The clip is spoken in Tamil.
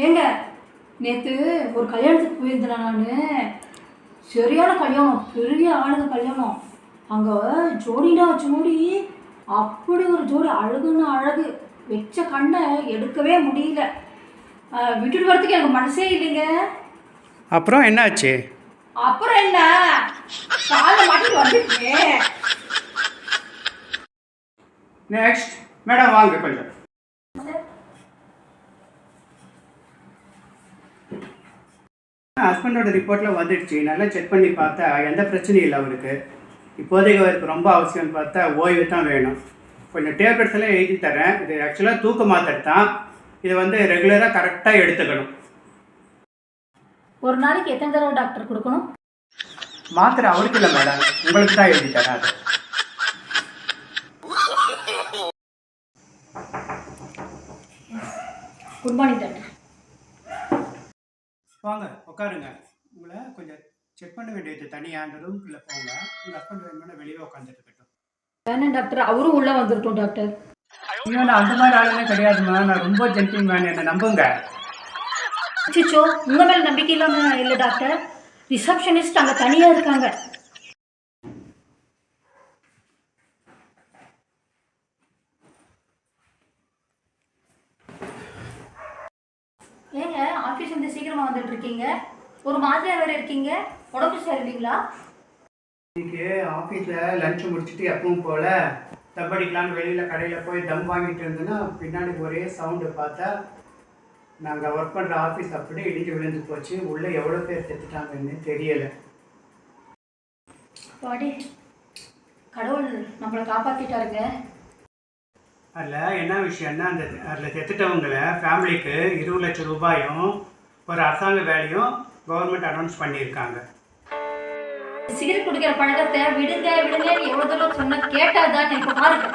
ஏங்க நேற்று ஒரு கல்யாணத்துக்கு போயிருந்தேன் நான். சரியான கல்யாணம், பெரிய ஆளுங்க கல்யாணம். அங்கே ஜோடினா ஜோடி, அப்படி ஒரு ஜோடி, அழகுன்னு அழகு, வச்ச கண்ணை எடுக்கவே முடியல. விட்டுட்டு வரதுக்கு எனக்கு மனசே இல்லைங்க. அப்புறம் என்னாச்சு? அப்புறம் என்ன, காலை மாட்டிட்டு வந்துட்டேன். நெக்ஸ்ட் மேடம் வாங்க கொஞ்சம். ஹஸ்பண்டோட ரிப்போர்ட்டில் வந்துடுச்சு. நல்லா செக் பண்ணி பார்த்தா எந்த பிரச்சனையும் இல்லை அவருக்கு. இப்போதைக்கு அவருக்கு ரொம்ப அவசியம்னு பார்த்தா ஓய்வு தான் வேணும். கொஞ்சம் டேப்லெட்ஸ் எல்லாம் எழுதி தரேன். இது ஆக்சுவலாக தூக்க மாத்திரை தான். இதை வந்து ரெகுலராக கரெக்டாக எடுத்துக்கணும். ஒரு நாளைக்கு எத்தனை தடவை டாக்டர் கொடுக்கணும்? மாத்திரை அவருக்கு இல்லை மேடம், உங்களுக்கு தான் எழுதி தரேன். அது குட் மார்னிங் டாக்டர். வாங்க உட்காருங்க. உங்களை கொஞ்சம் செக் பண்ண வேண்டியது தனியாக அந்த ரூம்குள்ளே போங்க. உங்கள் ஹஸ்பண்ட் வேணும்னா வெளியே உட்காந்துட்டு இருக்கட்டும். வேணாம் டாக்டர், அவரும் உள்ளே வந்துருக்கட்டும் டாக்டர். ஐயோ, நான் அந்த மாதிரி ஆளுமே கிடையாதுமா. நான் ரொம்ப ஜென்டில் மேன், என்னை நம்புங்க. சிச்சோ, உங்கள் மேலே நம்பிக்கை இல்லாமல் இல்லை டாக்டர். ரிசப்ஷனிஸ்ட் அங்கே தனியாக இருக்காங்க. ஏங்க ஆஃபீஸ் வந்து சீக்கிரமாக வந்துட்டு இருக்கீங்க? ஒரு மாதிரியாக வேறு இருக்கீங்க. உடம்பு சரியில்லைங்களா? இன்னைக்கு ஆஃபீஸில் லஞ்ச் முடிச்சுட்டு எப்பவும் போல் தப்படிக்கலான்னு வெளியில் கடையில் போய் தம் வாங்கிட்டு இருந்தேன்னா பின்னாடி ஒரே சவுண்டு பார்த்தா நாங்கள் ஒர்க் பண்ணுற ஆஃபீஸ் அப்படியே இடிஞ்சு விழுந்து போச்சு. உள்ளே எவ்வளோ பேர் செத்துட்டாங்கன்னு தெரியலை. பாடி, கடவுள் நம்மளை காப்பாற்றிட்டாருங்க. அதில் என்ன விஷயம்னா, அதில் செத்துட்டவங்களை ஃபேமிலிக்கு 20 லட்சம் ரூபாயும் ஒரு அரசாங்க வேலையும் கவர்மெண்ட் அனௌன்ஸ் பண்ணியிருக்காங்க. சிகரெட் குடிக்கிற பழக்கத்தை விடுங்க விடுங்கன்னு எவ்வளோ தூரம் சொன்னால் கேட்டால் தான் இப்போ பாருங்க.